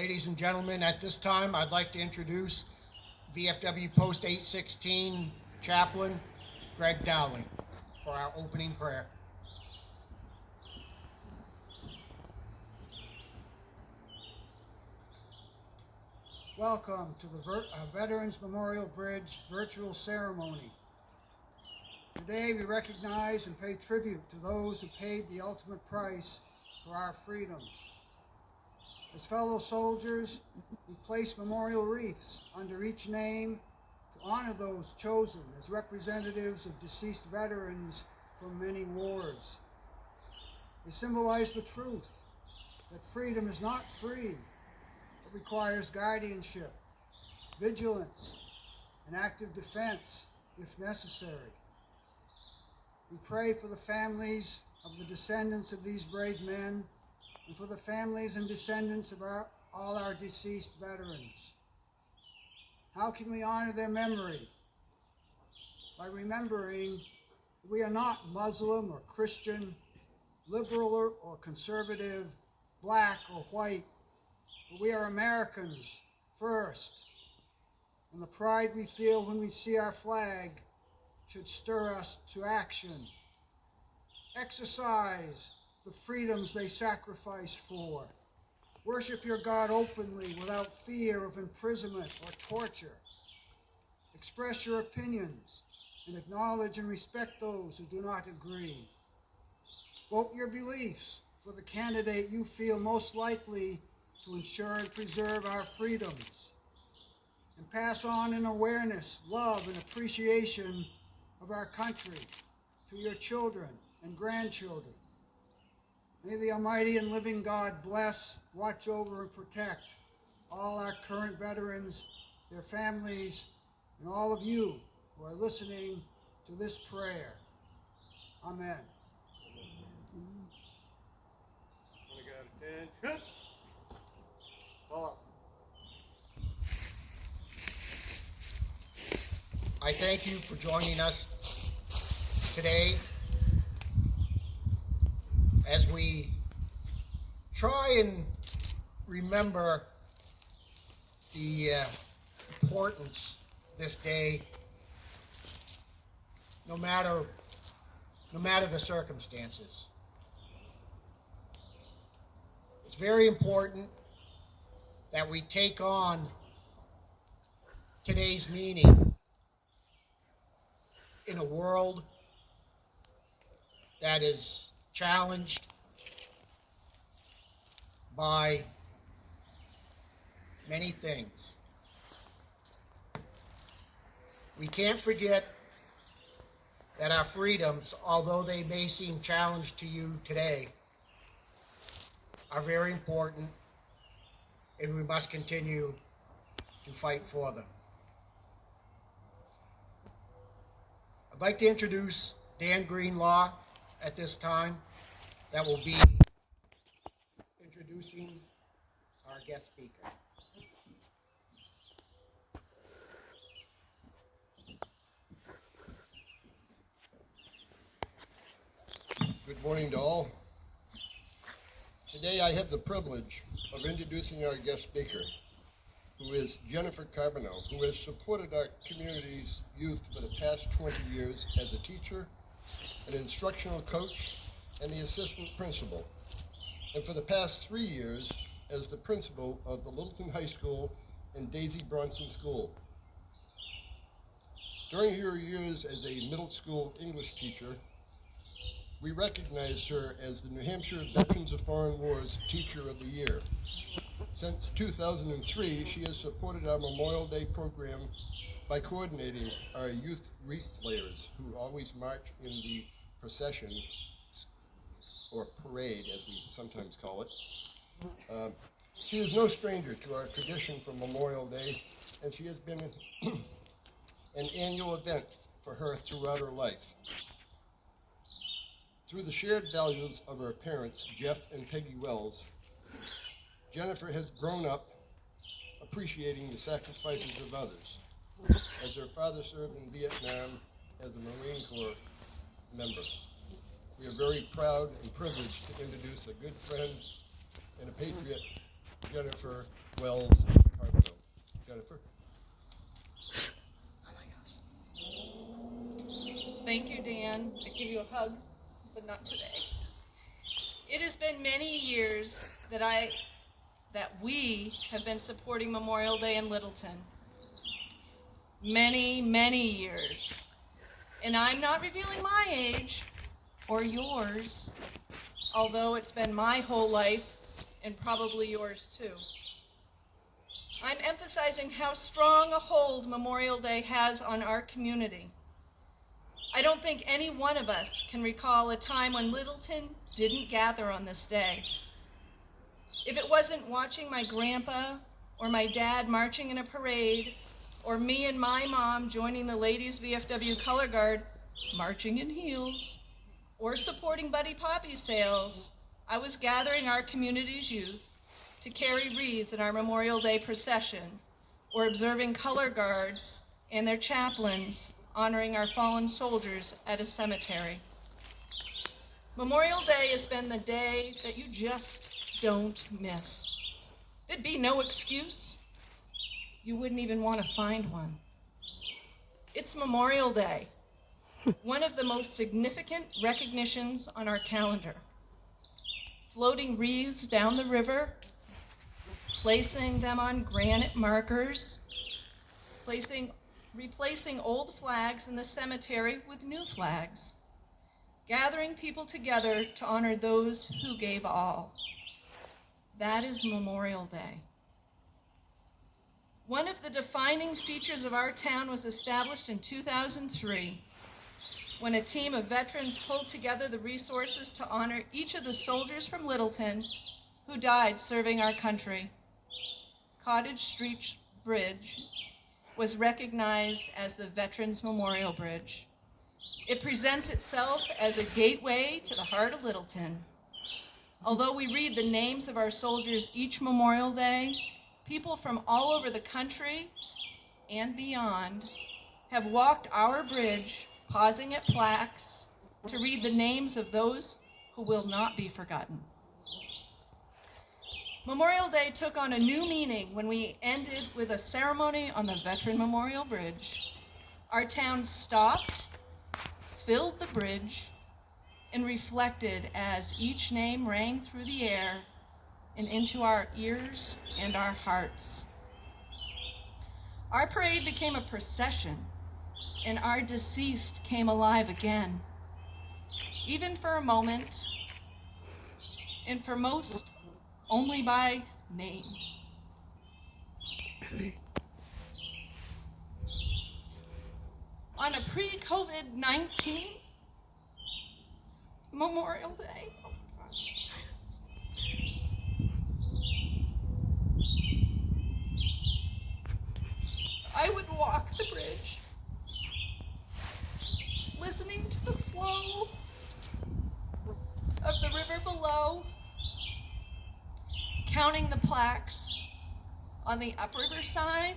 Ladies and gentlemen, at this time, I'd like to introduce VFW Post 816 Chaplain Greg Dowling for our opening prayer. Welcome to the Veterans Memorial Bridge virtual ceremony. Today we recognize and pay tribute to those who paid the ultimate price for our freedoms. As fellow soldiers, we place memorial wreaths under each name to honor those chosen as representatives of deceased veterans from many wars. They symbolize the truth that freedom is not free. It requires guardianship, vigilance, and active defense if necessary. We pray for the families of the descendants of these brave men and for the families and descendants of all our deceased veterans. How can we honor their memory? By remembering that we are not Muslim or Christian, liberal or conservative, black or white, but we are Americans first. And the pride we feel when we see our flag should stir us to action. Exercise the freedoms they sacrificed for. Worship your God openly without fear of imprisonment or torture. Express your opinions and acknowledge and respect those who do not agree. Vote your beliefs for the candidate you feel most likely to ensure and preserve our freedoms. And pass on an awareness, love, and appreciation of our country to your children and grandchildren. May the Almighty and living God bless, watch over, and protect all our current veterans, their families, and all of you who are listening to this prayer. Amen. I thank you for joining us today as we try and remember the importance this day, no matter the circumstances. It's very important that we take on today's meaning in a world that is challenged by many things. We can't forget that our freedoms, although they may seem challenged to you today, are very important, and we must continue to fight for them. I'd like to introduce Dan Greenlaw at this time. That will be introducing our guest speaker. Good morning to all. Today I have the privilege of introducing our guest speaker, who is JENIFER Carbonell, who has supported our community's youth for the past 20 years as a teacher, an instructional coach, and the assistant principal, and for the past 3 years as the principal of the Littleton High School and Daisy Bronson School. During her years as a middle school English teacher, we recognized her as the New Hampshire Veterans of Foreign Wars Teacher of the Year. Since 2003, she has supported our Memorial Day program by coordinating our youth wreath layers, who always march in the procession, or parade as we sometimes call it. She is no stranger to our tradition for Memorial Day, and she has been an annual event for her throughout her life. Through the shared values of her parents, Jeff and Peggy Wells, JENIFER has grown up appreciating the sacrifices of others, as her father served in Vietnam as a Marine Corps member. We are very proud and privileged to introduce a good friend and a patriot, JENIFER Wells, and Carbonell. Jennifer? Thank you, Dan. I give you a hug, but not today. It has been many years that we have been supporting Memorial Day in Littleton. Many, many years. And I'm not revealing my age or yours, although it's been my whole life and probably yours too. I'm emphasizing how strong a hold Memorial Day has on our community. I don't think any one of us can recall a time when Littleton didn't gather on this day. If it wasn't watching my grandpa or my dad marching in a parade, or me and my mom joining the ladies VFW Color Guard, marching in heels, or supporting Buddy Poppy sales, I was gathering our community's youth to carry wreaths in our Memorial Day procession, or observing color guards and their chaplains honoring our fallen soldiers at a cemetery. Memorial Day has been the day that you just don't miss. There'd be no excuse. You wouldn't even want to find one. It's Memorial Day, one of the most significant recognitions on our calendar. Floating wreaths down the river, placing them on granite markers, replacing old flags in the cemetery with new flags, gathering people together to honor those who gave all. That is Memorial Day. One of the defining features of our town was established in 2003, when a team of veterans pulled together the resources to honor each of the soldiers from Littleton who died serving our country. Cottage Street Bridge was recognized as the Veterans Memorial Bridge. It presents itself as a gateway to the heart of Littleton. Although we read the names of our soldiers each Memorial Day, people from all over the country and beyond have walked our bridge, pausing at plaques to read the names of those who will not be forgotten. Memorial Day took on a new meaning when we ended with a ceremony on the Veteran Memorial Bridge. Our town stopped, filled the bridge, and reflected as each name rang through the air and into our ears and our hearts. Our parade became a procession, and our deceased came alive again, even for a moment, and for most, only by name. On a pre-COVID-19 Memorial Day, oh my gosh. I would walk the bridge, listening to the flow of the river below, counting the plaques on the upriver side,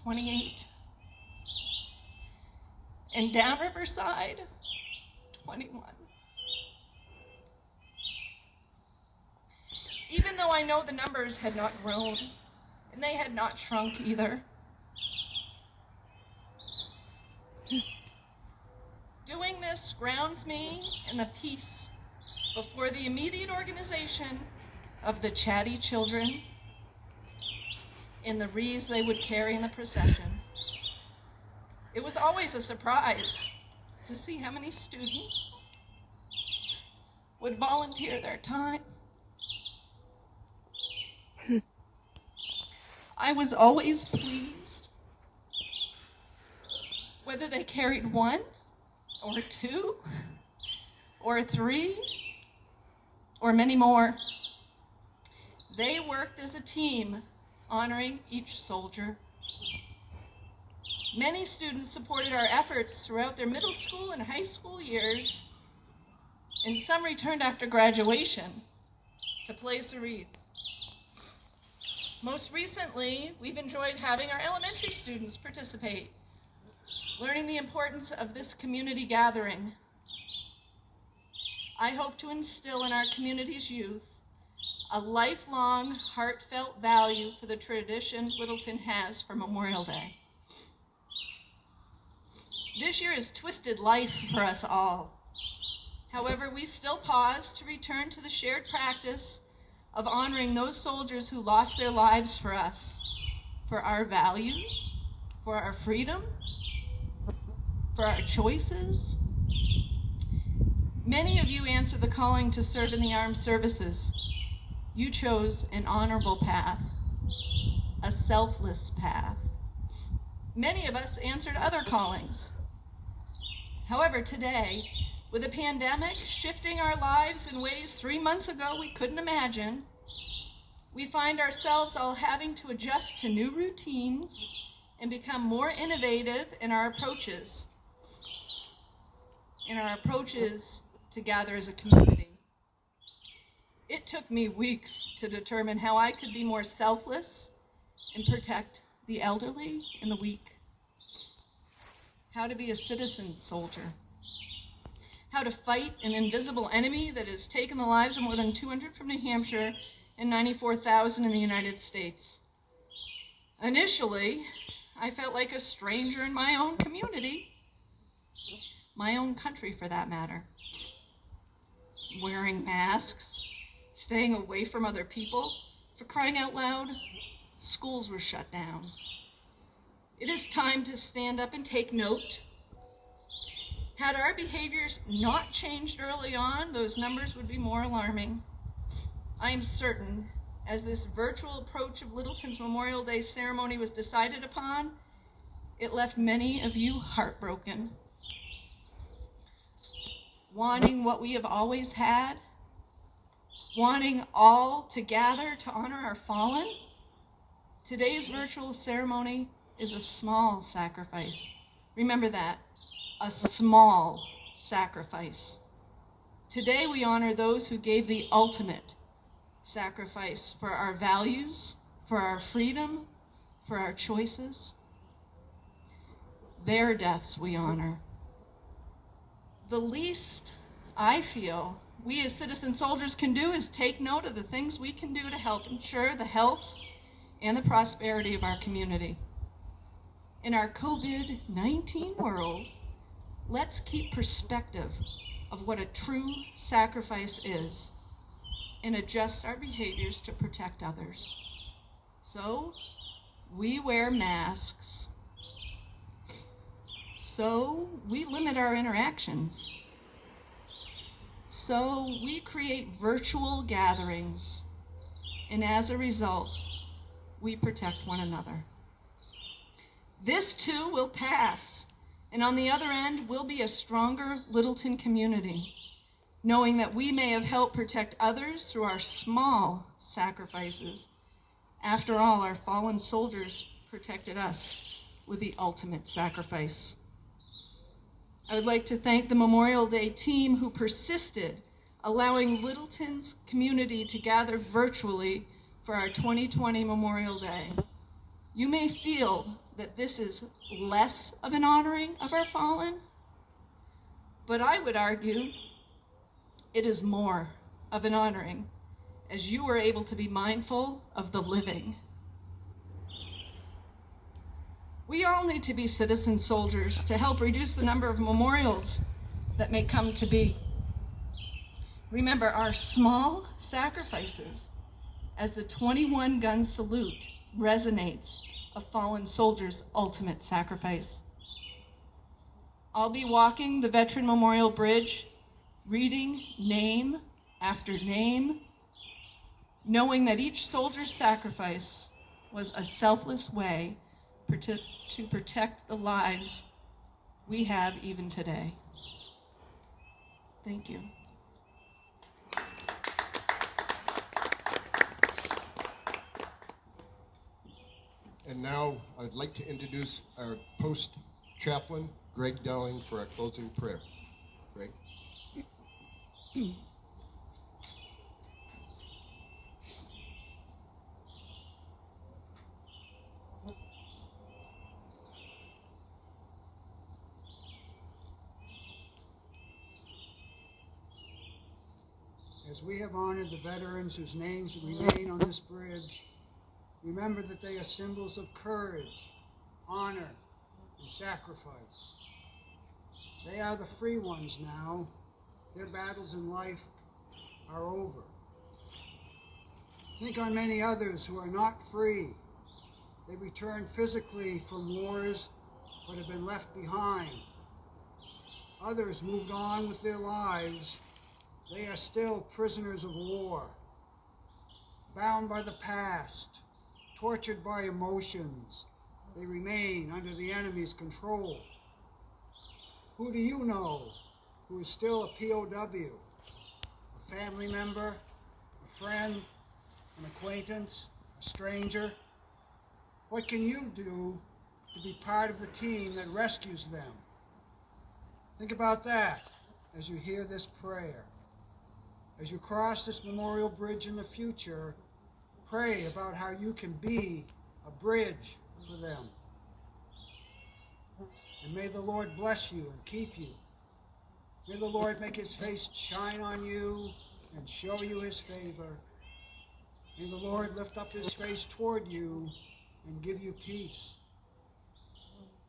28, and downriver side, 21. Even though I know the numbers had not grown, and they had not shrunk either, doing this grounds me in the peace before the immediate organization of the chatty children in the wreaths they would carry in the procession. It was always a surprise to see how many students would volunteer their time. I was always pleased, whether they carried one or two or three or many more. They worked as a team, honoring each soldier. Many students supported our efforts throughout their middle school and high school years, and some returned after graduation to place a wreath. Most recently, we've enjoyed having our elementary students participate, learning the importance of this community gathering. I hope to instill in our community's youth a lifelong, heartfelt value for the tradition Littleton has for Memorial Day. This year has twisted life for us all. However, we still pause to return to the shared practice of honoring those soldiers who lost their lives for us, for our values, for our freedom, for our choices. Many of you answered the calling to serve in the armed services. You chose an honorable path, a selfless path. Many of us answered other callings. However, today, with the pandemic shifting our lives in ways 3 months ago we couldn't imagine, we find ourselves all having to adjust to new routines and become more innovative in our approaches to gather as a community. It took me weeks to determine how I could be more selfless and protect the elderly and the weak. How to be a citizen soldier. How to fight an invisible enemy that has taken the lives of more than 200 from New Hampshire and 94,000 in the United States. Initially, I felt like a stranger in my own community, my own country for that matter. Wearing masks, staying away from other people. For crying out loud, schools were shut down. It is time to stand up and take note. Had our behaviors not changed early on, those numbers would be more alarming. I am certain, as this virtual approach of Littleton's Memorial Day ceremony was decided upon, it left many of you heartbroken. Wanting what we have always had, wanting all to gather to honor our fallen. Today's virtual ceremony is a small sacrifice. Remember that, a small sacrifice. Today we honor those who gave the ultimate sacrifice for our values, for our freedom, for our choices. Their deaths we honor. The least I feel we as citizen soldiers can do is take note of the things we can do to help ensure the health and the prosperity of our community. In our COVID-19 world, let's keep perspective of what a true sacrifice is and adjust our behaviors to protect others. So, we wear masks. So, we limit our interactions. So, we create virtual gatherings, and as a result, we protect one another. This too will pass, and on the other end will be a stronger Littleton community, knowing that we may have helped protect others through our small sacrifices. After all, our fallen soldiers protected us with the ultimate sacrifice. I would like to thank the Memorial Day team who persisted, allowing Littleton's community to gather virtually for our 2020 Memorial Day. You may feel that this is less of an honoring of our fallen, but I would argue it is more of an honoring, as you were able to be mindful of the living. We all need to be citizen soldiers to help reduce the number of memorials that may come to be. Remember our small sacrifices as the 21-gun salute resonates a fallen soldier's ultimate sacrifice. I'll be walking the Veteran Memorial Bridge, reading name after name, knowing that each soldier's sacrifice was a selfless way to protect the lives we have even today. Thank you. And now I'd like to introduce our post chaplain, Greg Dowling, for our closing prayer. Greg. As we have honored the veterans whose names remain on this bridge, remember that they are symbols of courage, honor, and sacrifice. They are the free ones now. Their battles in life are over. Think on many others who are not free. They returned physically from wars but have been left behind. Others moved on with their lives. They are still prisoners of war, bound by the past, tortured by emotions. They remain under the enemy's control. Who do you know who is still a POW? A family member, a friend, an acquaintance, a stranger? What can you do to be part of the team that rescues them? Think about that as you hear this prayer. As you cross this memorial bridge in the future, pray about how you can be a bridge for them. And may the Lord bless you and keep you. May the Lord make his face shine on you and show you his favor. May the Lord lift up his face toward you and give you peace.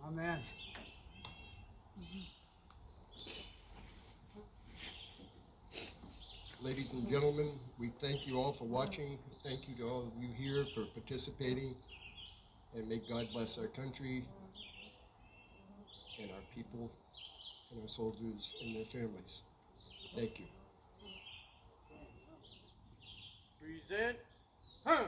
Amen. Ladies and gentlemen, we thank you all for watching. Thank you to all of you here for participating. And may God bless our country and our people and our soldiers and their families. Thank you. Present. Huh.